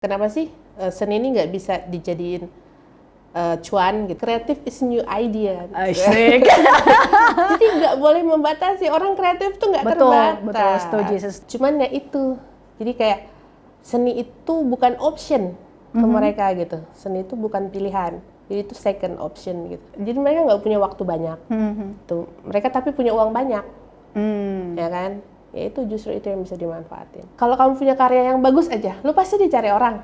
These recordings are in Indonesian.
Kenapa sih seni ini nggak bisa dijadiin cuan gitu? Kreatif is new idea. Asik. Jadi nggak boleh membatasi, orang kreatif tuh nggak terbatas. Betul, setuju. Cuman ya itu, jadi kayak seni itu bukan option ke mereka gitu. Seni itu bukan pilihan, jadi itu second option gitu. Jadi mereka nggak punya waktu banyak. Tuh, mereka tapi punya uang banyak, ya kan? Ya itu justru itu yang bisa dimanfaatin. Kalau kamu punya karya yang bagus aja, lu pasti dicari orang.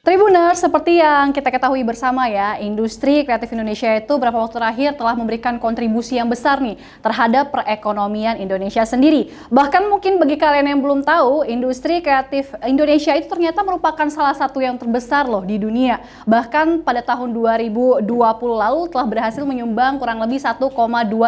Tribuners, seperti yang kita ketahui bersama ya, industri kreatif Indonesia itu beberapa waktu terakhir telah memberikan kontribusi yang besar nih terhadap perekonomian Indonesia sendiri. Bahkan mungkin bagi kalian yang belum tahu, industri kreatif Indonesia itu ternyata merupakan salah satu yang terbesar loh di dunia. Bahkan pada tahun 2020 lalu telah berhasil menyumbang kurang lebih 1,2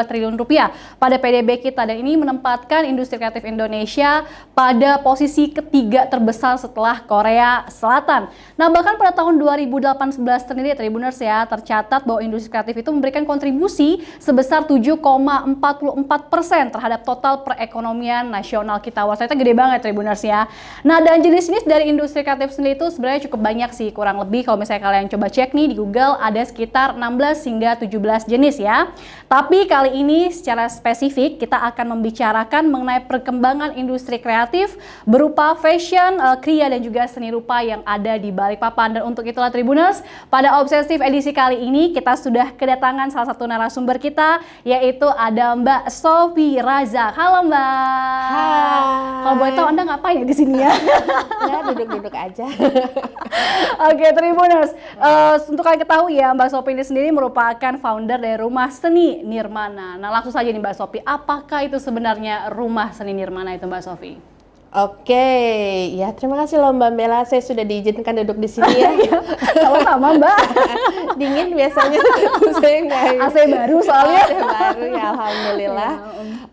triliun rupiah pada PDB kita, dan ini menempatkan industri kreatif Indonesia pada posisi ketiga terbesar setelah Korea Selatan. Nah, bahkan pada tahun 2018 sendiri, Tribuners ya, tercatat bahwa industri kreatif itu memberikan kontribusi sebesar 7,44% terhadap total perekonomian nasional kita. Wah, ternyata gede banget Tribuners ya. Nah, dan jenis-jenis dari industri kreatif sendiri itu sebenarnya cukup banyak sih, kurang lebih kalau misalnya kalian coba cek nih di Google ada sekitar 16 hingga 17 jenis ya. Tapi kali ini secara spesifik kita akan membicarakan mengenai perkembangan industri kreatif berupa fashion, kriya dan juga seni rupa yang ada di Balikpapan. Dan untuk itulah Tribuners, pada Obsesif edisi kali ini kita sudah kedatangan salah satu narasumber kita, yaitu ada Mbak Sophie Razak. Halo Mbak. Hai. Kalau boleh tahu Anda ngapain ya di sini ya? Ya, duduk-duduk aja. Oke, Tribuners, untuk kalian ketahui ya, Mbak Sophie ini sendiri merupakan founder dari Rumah Seni Nirmana. Nah, langsung saja nih Mbak Sophie, apakah itu sebenarnya Rumah Seni Nirmana itu Mbak Sophie? Oke, ya terima kasih loh Mbak Bella, saya sudah diizinkan duduk di sini ya. Sama-sama Mbak. Dingin biasanya, saya nggak. AC baru soalnya. AC baru ya, alhamdulillah.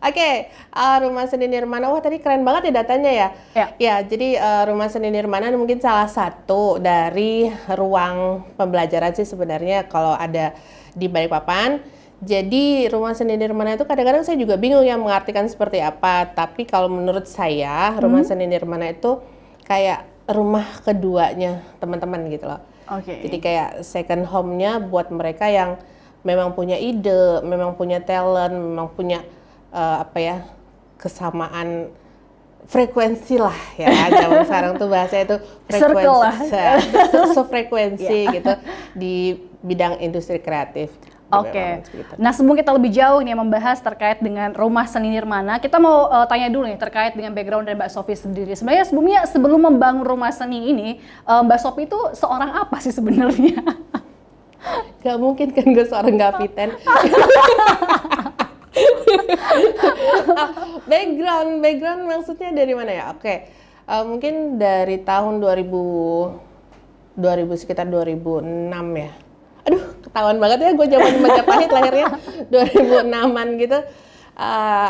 Oke, Rumah Seni Nirmana, wah tadi keren banget ya datanya ya. Ya, jadi Rumah Seni Nirmana mungkin salah satu dari ruang pembelajaran sih sebenarnya kalau ada di Balikpapan. Jadi Rumah Seni Nirmana itu kadang-kadang saya juga bingung ya mengartikan seperti apa. Tapi kalau menurut saya Rumah Seni Nirmana itu kayak rumah keduanya teman-teman gitu loh. Jadi kayak second home-nya buat mereka yang memang punya ide, memang punya talent, memang punya kesamaan frekuensi lah ya. Zaman sekarang tuh bahasa itu frekuensi, sefrekuensi gitu di bidang industri kreatif. Oke. Nah, sebelum kita lebih jauh nih membahas terkait dengan Rumah Seni Nirmana, kita mau tanya dulu nih terkait dengan background dari Mbak Sophie sendiri. Sebenarnya sebelum membangun rumah seni ini, Mbak Sophie itu seorang apa sih sebenarnya? Gak mungkin kan gue seorang kapiten. Background maksudnya dari mana ya? Oke. Mungkin dari tahun 2000 sekitar 2006 ya. Aduh, ketahuan banget ya gue zaman Majapahit lahirnya 2006-an gitu.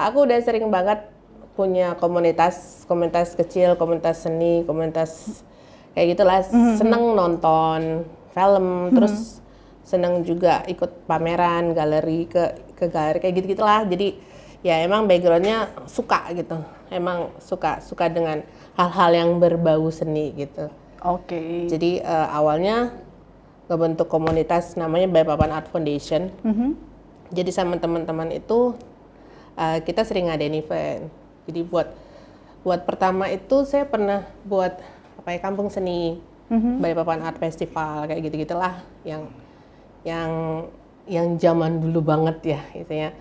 Aku udah sering banget punya komunitas kecil, komunitas seni, komunitas kayak gitulah. Seneng nonton film, terus seneng juga ikut pameran, galeri ke galeri kayak gitu-gitulah. Jadi ya emang backgroundnya suka gitu. Emang suka dengan hal-hal yang berbau seni gitu. Jadi awalnya ngebentuk komunitas namanya Balikpapan Art Foundation. Jadi sama teman-teman itu kita sering ngadain event. Jadi buat pertama itu saya pernah buat kampung seni, Balikpapan Art Festival kayak gitu-gitulah yang zaman dulu banget ya gitu ya.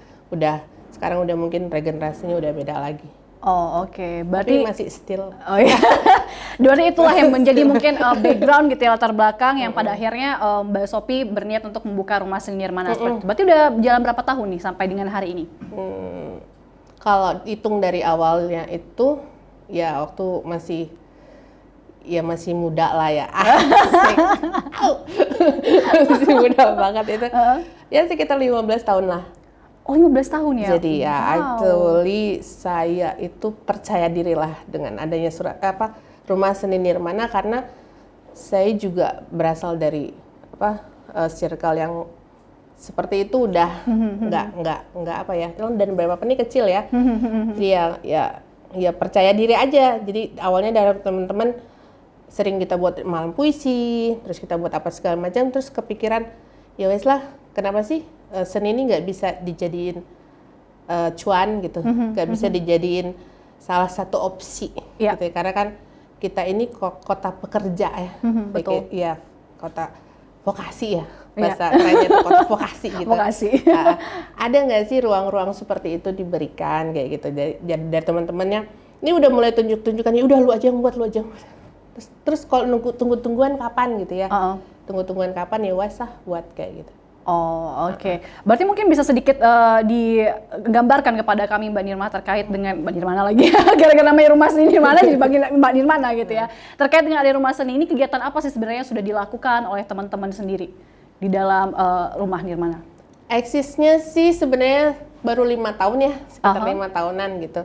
Sekarang udah mungkin regenerasinya udah beda lagi. Berarti masih still. Berarti itulah yang menjadi mungkin background gitu ya, latar belakang yang pada akhirnya Mbak Sophie berniat untuk membuka Rumah Seni Nirmana seperti itu. Berarti udah jalan berapa tahun nih sampai dengan hari ini? Kalau hitung dari awalnya itu ya waktu masih muda lah ya. Masih muda banget itu. Ya sekitar 15 tahun lah. 15 tahun ya? Jadi ya, actually saya itu percaya diri lah dengan adanya Rumah Seni Nirmana karena saya juga berasal dari circle yang seperti itu udah nggak apa ya, dan beberapa ini kecil ya. Jadi ya percaya diri aja. Jadi awalnya dari teman-teman sering kita buat malam puisi, terus kita buat apa segala macam, terus kepikiran ya wes lah, kenapa sih seni ini nggak bisa dijadiin cuan gitu, nggak bisa dijadiin salah satu opsi gitu ya. Karena kan kita ini kota pekerja ya, betul. Ya kota vokasi ya, bahasa kerennya itu kota vokasi gitu. Vokasi. Ada nggak sih ruang-ruang seperti itu diberikan kayak gitu dari teman-temannya? Ini udah mulai tunjuk-tunjukkan, ya udah lu aja yang buat. Terus kalau tunggu-tungguan kapan gitu ya? Tunggu-tungguan kapan ya wes lah buat kayak gitu. Oh, oke. Berarti mungkin bisa sedikit digambarkan kepada kami Mbak Nirma terkait dengan Mbak Nirmana lagi. Gara-gara namanya rumah seni Nirmana jadi panggil Mbak Nirmana gitu ya. Terkait dengan ada rumah seni ini, kegiatan apa sih sebenarnya yang sudah dilakukan oleh teman-teman sendiri di dalam rumah Nirmana? Eksisnya sih sebenarnya baru 5 tahun ya, sekitar 5 tahunan gitu.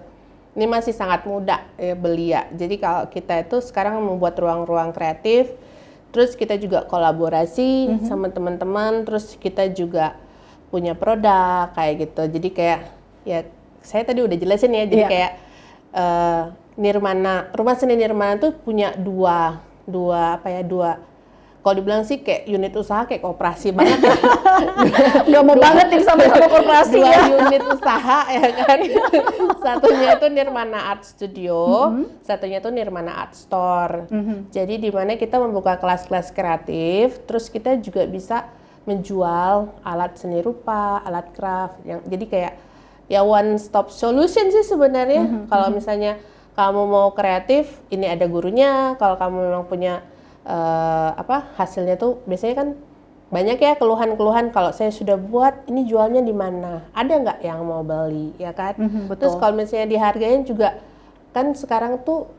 Ini masih sangat muda ya, belia. Jadi kalau kita itu sekarang membuat ruang-ruang kreatif, terus kita juga kolaborasi sama teman-teman, terus kita juga punya produk kayak gitu. Jadi kayak ya saya tadi udah jelasin ya, jadi kayak Nirmana, Rumah Seni Nirmana tuh punya dua kalau dibilang sih kayak unit usaha kayak koperasi banget ya. Gak mau banget nih sama korporasi dua ya. unit usaha ya kan. Satunya itu Nirmana Art Studio, satunya itu Nirmana Art Store. Jadi di mana kita membuka kelas-kelas kreatif, terus kita juga bisa menjual alat seni rupa, alat craft yang jadi kayak ya one stop solution sih sebenarnya. Kalau misalnya kamu mau kreatif, ini ada gurunya. Kalau kamu memang punya hasilnya tuh biasanya kan banyak ya keluhan-keluhan, kalau saya sudah buat ini jualnya di mana, ada nggak yang mau beli ya kan. Betul. Terus kalau misalnya dihargain juga kan sekarang tuh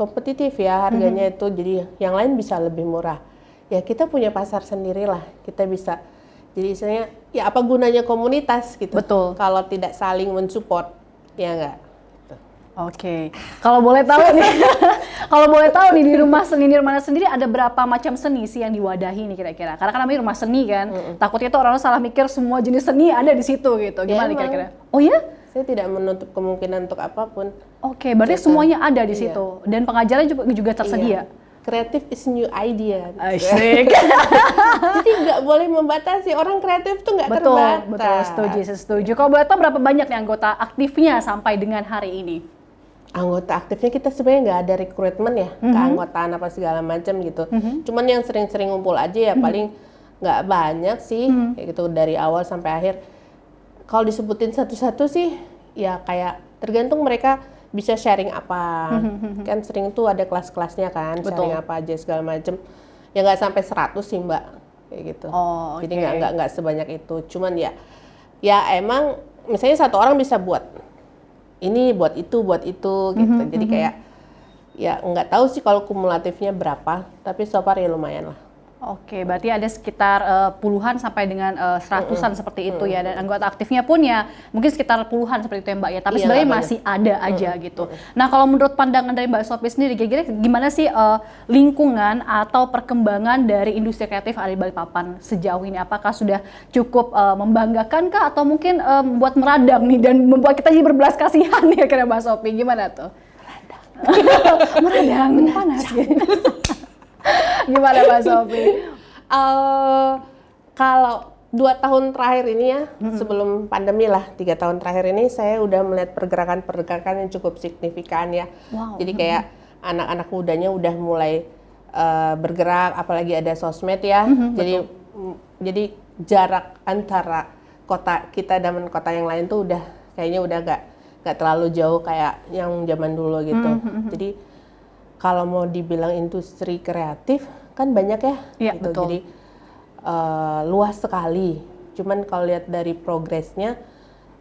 kompetitif ya harganya itu, jadi yang lain bisa lebih murah ya, kita punya pasar sendiri lah, kita bisa. Jadi istilahnya ya apa gunanya komunitas gitu. Betul. Kalau tidak saling mensupport ya enggak. Oke, kalau boleh tahu nih di Rumah Seni Nirmana sendiri ada berapa macam seni sih yang diwadahi nih kira-kira? Karena kan namanya rumah seni kan, takutnya tuh orang salah mikir semua jenis seni ada di situ gitu. Gimana kira-kira? Oh ya? Saya tidak menutup kemungkinan untuk apapun. Oke, berarti semuanya ada di situ dan pengajaran juga tersedia. Kreatif is new idea. Asik. Jadi nggak boleh membatasi, orang kreatif tuh nggak terbatas. Betul, setuju. Kalau boleh tahu berapa banyak nih anggota aktifnya sampai dengan hari ini? Anggota aktifnya kita sebenarnya nggak ada rekrutmen ya, keanggotaan apa segala macam gitu. Cuman yang sering-sering ngumpul aja ya, paling nggak banyak sih, kayak gitu dari awal sampai akhir. Kalau disebutin satu-satu sih, ya kayak tergantung mereka bisa sharing apa. Kan sering tuh ada kelas-kelasnya kan, sharing apa aja segala macam. Ya nggak sampai 100 sih Mbak, kayak gitu. Jadi nggak sebanyak itu. Cuman ya emang misalnya satu orang bisa buat ini, buat itu gitu. Jadi kayak ya nggak tahu sih kalau kumulatifnya berapa, tapi so far ya lumayan lah. Oke, berarti ada sekitar puluhan sampai dengan seratusan seperti itu ya, dan anggota aktifnya pun ya mungkin sekitar puluhan seperti itu ya Mbak ya, tapi sebenarnya masih ada aja gitu. Nah kalau menurut pandangan dari Mbak Sophie sendiri, kira-kira gimana sih lingkungan atau perkembangan dari industri kreatif ada di Balikpapan sejauh ini? Apakah sudah cukup membanggakan kah, atau mungkin membuat meradang nih dan membuat kita jadi berbelas kasihan ya kira Mbak Sophie, gimana tuh? Meradang, panas gitu. Gimana Mbak Sophie? Kalau 2 tahun terakhir ini ya, sebelum pandemi lah, 3 tahun terakhir ini saya udah melihat pergerakan yang cukup signifikan ya. Jadi kayak anak-anak mudanya udah mulai bergerak, apalagi ada sosmed ya. Jadi jarak antara kota kita dan kota yang lain tuh kayaknya udah gak terlalu jauh kayak yang zaman dulu gitu. Jadi kalau mau dibilang industri kreatif kan banyak ya, gitu. Betul. Jadi luas sekali. Cuman kalau lihat dari progresnya,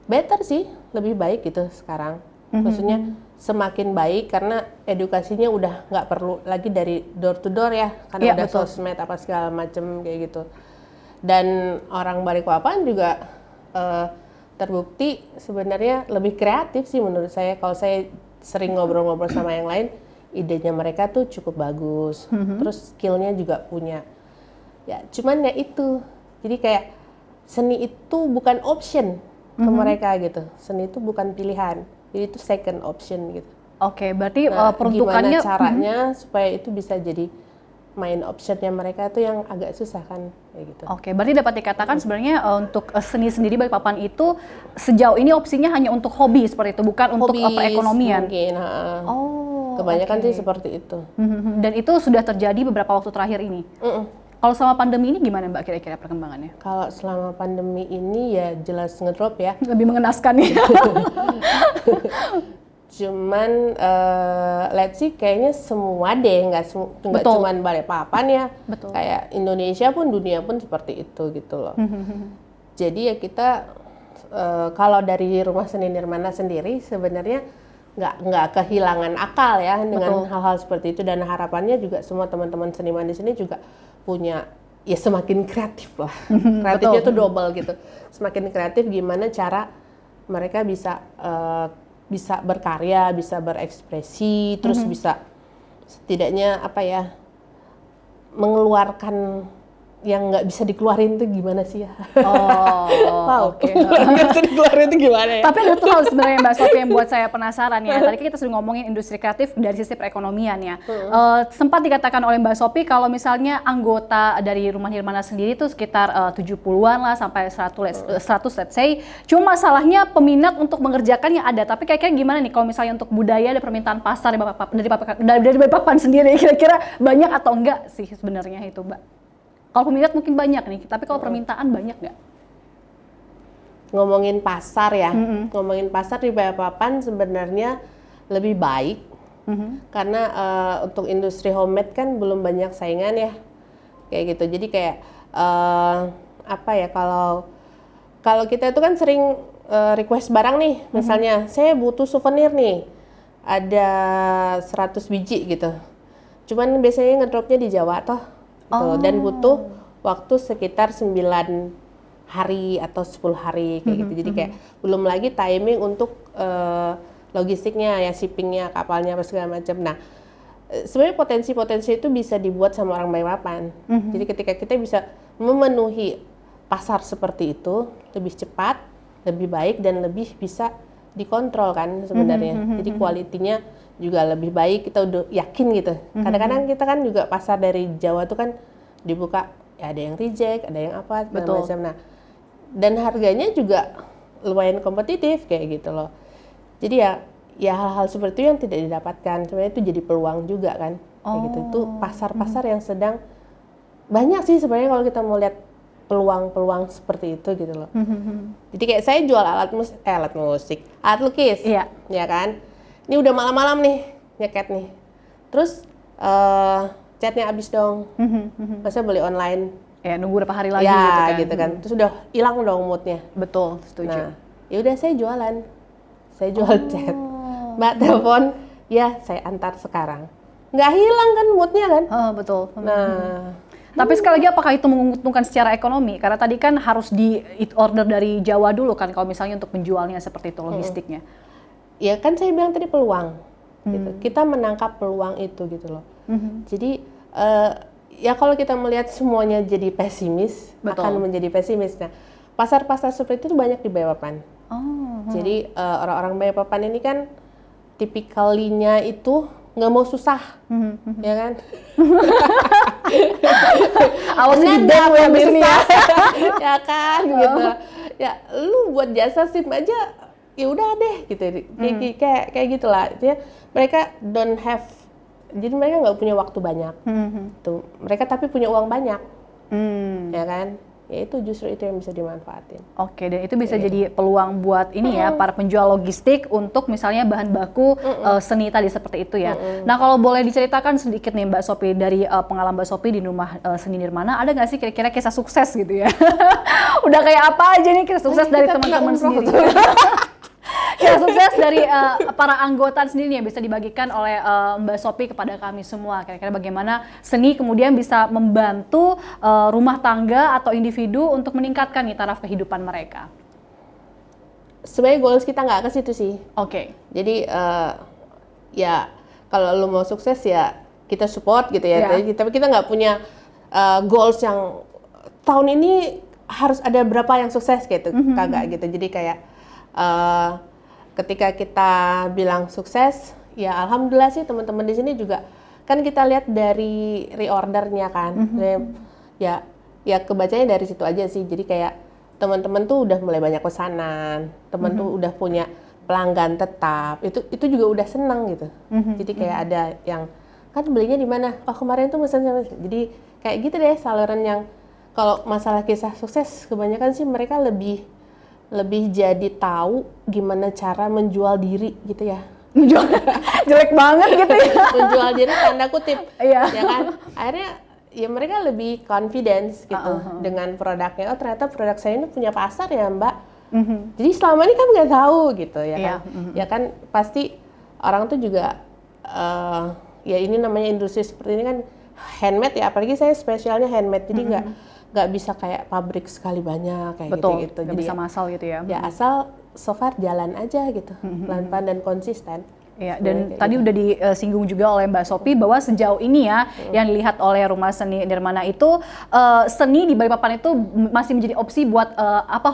better sih, lebih baik gitu sekarang. Maksudnya semakin baik karena edukasinya udah nggak perlu lagi dari door to door ya, karena udah sosmed apa segala macem kayak gitu. Dan orang Balikpapan juga terbukti sebenarnya lebih kreatif sih menurut saya. Kalau saya sering ngobrol-ngobrol sama yang lain, idenya mereka tuh cukup bagus, terus skillnya juga punya. Ya, cuman ya itu. Jadi kayak seni itu bukan option ke mereka gitu. Seni itu bukan pilihan, jadi itu second option gitu. Oke, berarti Nah, peruntukannya gimana caranya supaya itu bisa jadi main optionnya mereka itu yang agak susah kan, kayak gitu. Oke, berarti dapat dikatakan sebenarnya untuk seni sendiri Balikpapan itu sejauh ini opsinya hanya untuk hobi seperti itu, bukan untuk Hobis perekonomian. mungkin, Oh, kebanyakan oke. sih seperti itu. Dan itu sudah terjadi beberapa waktu terakhir ini. Kalau selama pandemi ini gimana Mbak kira-kira perkembangannya? Kalau selama pandemi ini ya jelas ngedrop ya. Lebih mengenaskan ya. Cuman let's see kayaknya semua deh, nggak Betul. cuman Balikpapan ya. Betul. Kayak Indonesia pun, dunia pun seperti itu gitu loh. Jadi ya kita kalau dari Rumah Seni Nirmana sendiri sebenarnya nggak kehilangan akal ya dengan Betul. hal-hal seperti itu, dan harapannya juga semua teman-teman seniman di sini juga punya ya semakin kreatif lah. Kreatifnya tuh double gitu. Semakin kreatif gimana cara mereka bisa bisa berkarya, bisa berekspresi, terus bisa setidaknya apa ya, mengeluarkan yang nggak bisa dikeluarin tuh gimana sih ya? Oh, oke. Nggak bisa dikeluarin tuh gimana ya? Tapi ada tuh hal sebenarnya Mbak Sophie yang buat saya penasaran ya. Tadi kan kita sudah ngomongin industri kreatif dari sisi perekonomian ya. Sempat dikatakan oleh Mbak Sophie kalau misalnya anggota dari Rumah Nirmana sendiri tuh sekitar 70-an lah sampai 100 let's say. Cuma masalahnya peminat untuk mengerjakan yang ada. Tapi kira-kira gimana nih kalau misalnya untuk budaya dan permintaan pasar dari Balikpapan sendiri, kira-kira banyak atau enggak sih sebenarnya itu Mbak? Kalau peminat mungkin banyak nih, tapi kalau permintaan banyak nggak? Ngomongin pasar ya, ngomongin pasar di Balikpapan sebenarnya lebih baik karena untuk industri homemade kan belum banyak saingan ya, kayak gitu. Jadi kayak apa ya, kalau kita itu kan sering request barang nih, misalnya saya butuh souvenir nih, ada 100 biji gitu. Cuman biasanya ngedropnya di Jawa toh. Gitu. Dan butuh waktu sekitar 9 hari atau 10 hari kayak gitu. Jadi kayak belum lagi timing untuk logistiknya ya, shippingnya, kapalnya apa segala macam. Nah, sebenarnya potensi-potensi itu bisa dibuat sama orang Balikpapan. Jadi ketika kita bisa memenuhi pasar seperti itu lebih cepat, lebih baik, dan lebih bisa dikontrol kan sebenarnya. Jadi kualitinya juga lebih baik, kita udah yakin gitu. Kadang-kadang kita kan juga pasar dari Jawa tuh kan dibuka, ya ada yang reject, ada yang apa, segala macam. Nah, dan harganya juga lumayan kompetitif kayak gitu loh. Jadi ya hal-hal seperti itu yang tidak didapatkan. Sebenarnya itu jadi peluang juga kan. Kayak gitu. Itu pasar-pasar yang sedang banyak sih sebenarnya kalau kita mau lihat peluang-peluang seperti itu gitu loh. Jadi kayak saya jual alat musik, alat lukis, ya kan. Ini udah malam-malam nih, nyeket nih. Terus catnya habis dong. Masa beli online? Ya nunggu berapa hari lagi ya, gitu kan. Terus udah hilang dong moodnya. Betul, setuju. Nah, ya udah saya jualan. Saya jual cat. Mbak telepon, ya saya antar sekarang. Nggak hilang kan moodnya kan? Betul. Nah, tapi sekali lagi apakah itu menguntungkan secara ekonomi? Karena tadi kan harus di order dari Jawa dulu kan kalau misalnya untuk penjualnya seperti itu logistiknya. Ya kan saya bilang tadi peluang. Gitu. Kita menangkap peluang itu gitu loh. Jadi ya kalau kita melihat semuanya jadi pesimis, akan menjadi pesimis. Nah, pasar-pasar seperti itu banyak di Balikpapan. Jadi orang-orang Balikpapan ini kan tipikalinya itu nggak mau susah, ya kan? Awas dendam ya bisnisnya. Ya kan, gitu. Ya, lu buat jasa SIM aja, ya udah deh, gitu. Kayak gitulah. Jadi mereka don't have, jadi mereka nggak punya waktu banyak. Tuh, mereka tapi punya uang banyak, ya kan? Ya itu justru itu yang bisa dimanfaatin. Oke, dan itu bisa jadi peluang buat ini ya, para penjual logistik untuk misalnya bahan baku seni tadi seperti itu ya. Nah kalau boleh diceritakan sedikit nih Mbak Sophie, dari pengalaman Mbak Sophie di Rumah Seni Nirmana, ada nggak sih kira-kira kisah sukses gitu ya? Udah kayak apa aja nih kisah sukses dari teman-teman sendiri? Ya, sukses dari para anggota sendiri yang bisa dibagikan oleh Mbak Sophie kepada kami semua. Kira-kira bagaimana seni kemudian bisa membantu rumah tangga atau individu untuk meningkatkan nih taraf kehidupan mereka. Sebenarnya goals kita nggak ke situ sih. Oke. Jadi ya kalau lu mau sukses ya kita support gitu ya. Tapi kita nggak punya goals yang tahun ini harus ada berapa yang sukses gitu, kagak gitu. Jadi kayak ketika kita bilang sukses, ya alhamdulillah sih teman-teman di sini juga kan kita lihat dari reordernya kan, ya kebacanya dari situ aja sih. Jadi kayak teman-teman tuh udah mulai banyak pesanan, teman tuh udah punya pelanggan tetap, itu juga udah senang gitu. Jadi kayak ada yang kan belinya di mana? Oh kemarin tuh pesan sama, jadi kayak gitu deh saluran yang kalau masalah kisah sukses kebanyakan sih mereka lebih jadi tahu gimana cara menjual diri gitu ya. Jelek banget gitu ya. Menjual diri tanda kutip, Iya. ya kan? Akhirnya ya mereka lebih confidence gitu dengan produknya. Oh ternyata produk saya ini punya pasar ya Mbak. Jadi selama ini kan nggak tahu gitu ya kan. Ya kan pasti orang tuh juga ya ini namanya industri seperti ini kan handmade ya, apalagi saya spesialnya handmade, jadi nggak bisa kayak pabrik sekali banyak kayak Betul, gitu. nggak Jadi bisa massal gitu ya. ya asal so far jalan aja gitu, pelan-pelan dan konsisten. Ya, dan tadi udah disinggung juga oleh Mbak Sophie bahwa sejauh ini ya yang dilihat oleh Rumah Seni Nirmana itu seni di Balikpapan itu masih menjadi opsi buat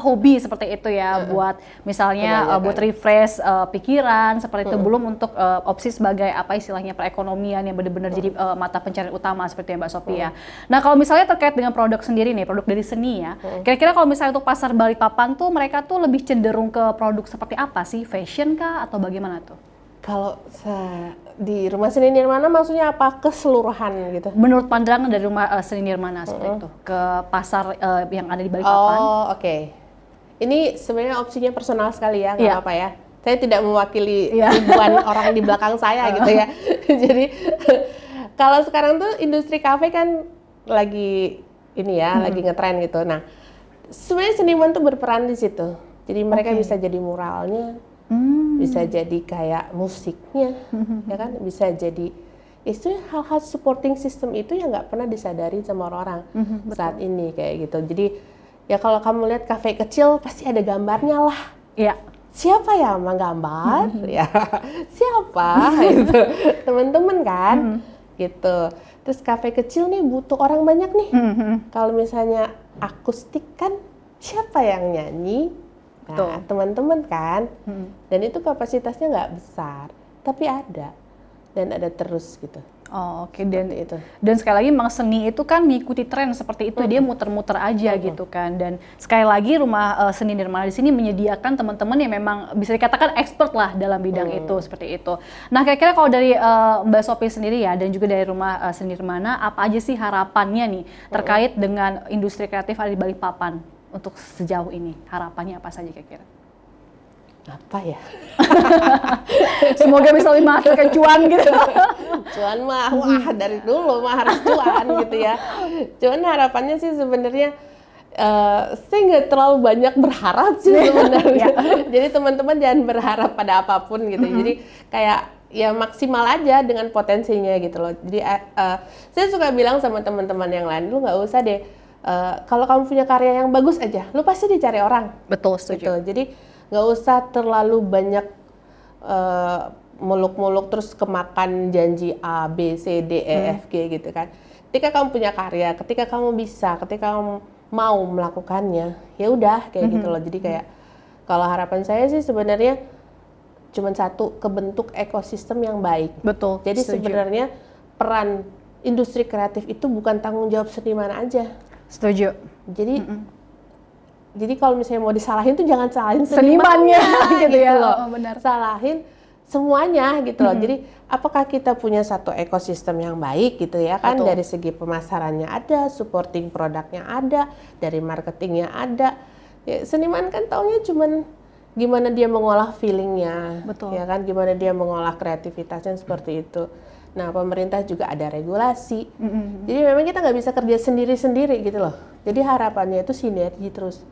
hobi seperti itu ya, buat misalnya buat refresh pikiran seperti itu, belum untuk opsi sebagai apa istilahnya perekonomian yang benar-benar jadi mata pencarian utama seperti yang Mbak Sophie ya. Nah kalau misalnya terkait dengan produk sendiri nih, produk dari seni ya, kira-kira kalau misalnya untuk pasar Balikpapan tuh mereka tuh lebih cenderung ke produk seperti apa sih, fashion kah atau bagaimana tuh? Kalau di Rumah Seni Nirmana maksudnya apa? Keseluruhan gitu? Menurut pandangan dari Rumah Seni Nirmana seperti itu, ke pasar yang ada di Balikpapan. Oh oke. Ini sebenarnya opsinya personal sekali ya, nggak apa-apa ya. Saya tidak mewakili ribuan orang di belakang saya gitu ya. Jadi kalau sekarang tuh industri kafe kan lagi ini ya, lagi ngetren gitu. Nah sebenarnya seniman tuh berperan di situ. Jadi mereka bisa jadi muralnya, bisa jadi kayak musiknya, ya kan, bisa jadi itu hal-hal supporting system itu yang nggak pernah disadari sama orang-orang saat ini kayak gitu. Jadi ya kalau kamu lihat kafe kecil pasti ada gambarnya lah. Iya. Siapa ya menggambar? Ya siapa? Itu teman-teman kan, gitu. Terus kafe kecil nih butuh orang banyak nih. Kalau misalnya akustik kan siapa yang nyanyi? Nah, teman-teman kan, dan itu kapasitasnya nggak besar, tapi ada, dan ada terus gitu. Oh, oke. Dan sekali lagi memang seni itu kan mengikuti tren seperti itu, dia muter-muter aja gitu kan. Dan sekali lagi Rumah Seni Nirmana di sini menyediakan teman-teman yang memang bisa dikatakan expert lah dalam bidang itu seperti itu. Nah, kira-kira kalau dari Mbak Sophie sendiri ya, dan juga dari Rumah Seni Nirmana, apa aja sih harapannya nih terkait dengan industri kreatif ada di Balikpapan? Untuk sejauh ini, harapannya apa saja kira-kira? Apa ya? Semoga bisa lebih menghasilkan cuan gitu. Cuan mah, wah dari dulu mah harus cuan gitu ya. Cuman harapannya sih sebenarnya saya nggak terlalu banyak berharap sih sebenarnya. Jadi teman-teman jangan berharap pada apapun gitu. Jadi kayak ya maksimal aja dengan potensinya gitu loh. Jadi saya suka bilang sama teman-teman yang lain, lu nggak usah deh. Kalau kamu punya karya yang bagus aja, lu pasti dicari orang. Betul, setuju. Gitu. Jadi nggak usah terlalu banyak muluk-muluk terus kemakan janji A, B, C, D, E, F, G gitu kan. Ketika kamu punya karya, ketika kamu bisa, ketika kamu mau melakukannya, ya udah kayak gitu loh. Jadi kayak kalau harapan saya sih sebenarnya cuma satu, kebentuk ekosistem yang baik. Betul. Jadi sebenarnya peran industri kreatif itu bukan tanggung jawab seniman aja. Setuju. Jadi kalau misalnya mau disalahin tuh jangan salahin senimannya gitu ya. Loh. Oh, benar. Salahin semuanya gitu loh. Jadi apakah kita punya satu ekosistem yang baik gitu ya kan? Betul. Dari segi pemasarannya ada, supporting produknya ada, dari marketingnya ada. Ya, seniman kan taunya cuman gimana dia mengolah feelingnya, ya kan? Gimana dia mengolah kreativitasnya seperti itu. Nah, pemerintah juga ada regulasi. Jadi memang kita nggak bisa kerja sendiri-sendiri gitu loh. Jadi harapannya itu sinergi terus.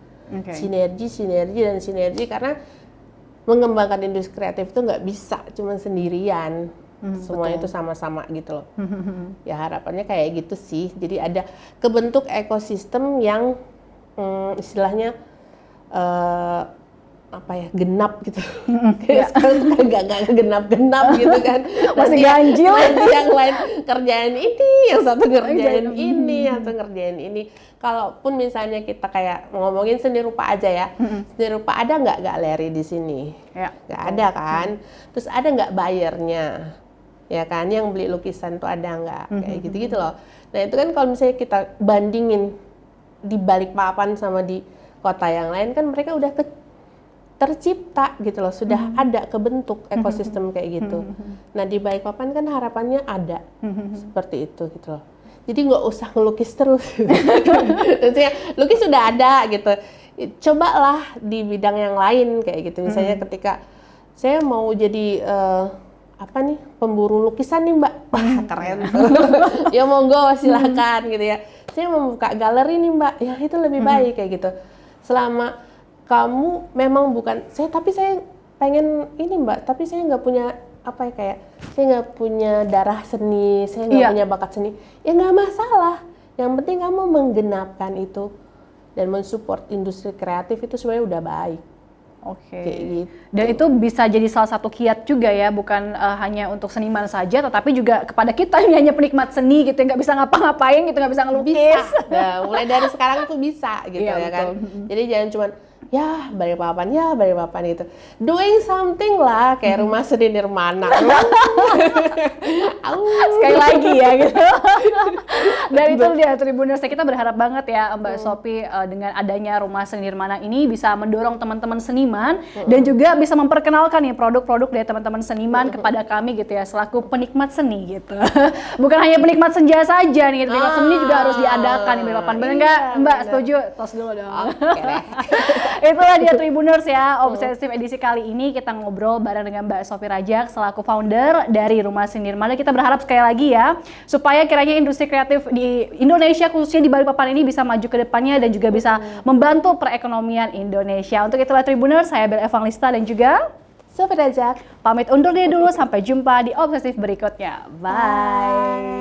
Sinergi karena mengembangkan industri kreatif itu nggak bisa cuma sendirian. Semua itu sama-sama gitu loh. Ya harapannya kayak gitu sih. Jadi ada kebentuk ekosistem yang istilahnya apa ya, genap gitu. Kayak sekarang tuh nggak genap-genap gitu kan. Masih Nanti ganjil. Nanti yang lain kerjaan ini, yang satu ngerjain ini, yang satu ngerjain ini. Kalaupun misalnya kita kayak ngomongin seni rupa aja ya, seni rupa ada nggak galeri di sini? Ya. Nggak ada kan? Terus ada nggak buyernya? Ya kan, yang beli lukisan tuh ada nggak? Kayak gitu-gitu loh. Nah itu kan kalau misalnya kita bandingin di Balikpapan sama di kota yang lain kan mereka udah tercipta gitu loh, sudah ada kebentuk ekosistem kayak gitu. Nah di Balikpapan kan harapannya ada seperti itu gitu loh. Jadi nggak usah ngelukis terus. Maksudnya lukis sudah ada gitu. Cobalah di bidang yang lain kayak gitu. Misalnya ketika saya mau jadi apa nih, pemburu lukisan nih Mbak, wah keren. Ya monggo silakan gitu ya. Saya mau buka galeri nih Mbak, ya itu lebih baik kayak gitu. Selama kamu memang bukan tapi saya pengen ini Mbak, tapi saya nggak punya apa ya, kayak saya nggak punya darah seni, saya nggak punya bakat seni, ya nggak masalah. Yang penting kamu menggenapkan itu dan mensupport industri kreatif itu sebenarnya udah baik. Oke. Gitu. Dan itu bisa jadi salah satu kiat juga ya, bukan hanya untuk seniman saja, tetapi juga kepada kita yang hanya penikmat seni gitu, yang nggak bisa ngapa-ngapain gitu, nggak bisa ngelukis. Bisa. Nah, mulai dari sekarang tuh bisa gitu Iya, ya betul. kan. Jadi jangan cuman ya Balikpapan gitu. Doing something lah kayak rumah seni Nirmana. Sekali lagi ya gitu. Dan itu dia Tribuners, kita berharap banget ya Mbak Sophie dengan adanya Rumah Seni Nirmana ini bisa mendorong teman-teman seniman dan juga bisa memperkenalkan nih produk-produk dari teman-teman seniman kepada kami gitu ya, selaku penikmat seni gitu. Bukan hanya penikmat senja saja nih, penikmat seni juga harus diadakan nih Balikpapan. Bener nggak Mbak? bener. Setuju? Tos dulu dong. Oke deh. Itulah dia Tribuners ya, Obsesif edisi kali ini kita ngobrol bareng dengan Mbak Sophie Rajak selaku founder dari Rumah Seni Nirmana. Kita berharap sekali lagi ya, supaya kiranya industri kreatif di Indonesia khususnya di Balikpapan ini bisa maju ke depannya dan juga bisa membantu perekonomian Indonesia. Untuk itulah Tribuners, saya Bel Evangelista dan juga Sophie Rajak. pamit undur diri dulu, sampai jumpa di Obsesif berikutnya. Bye.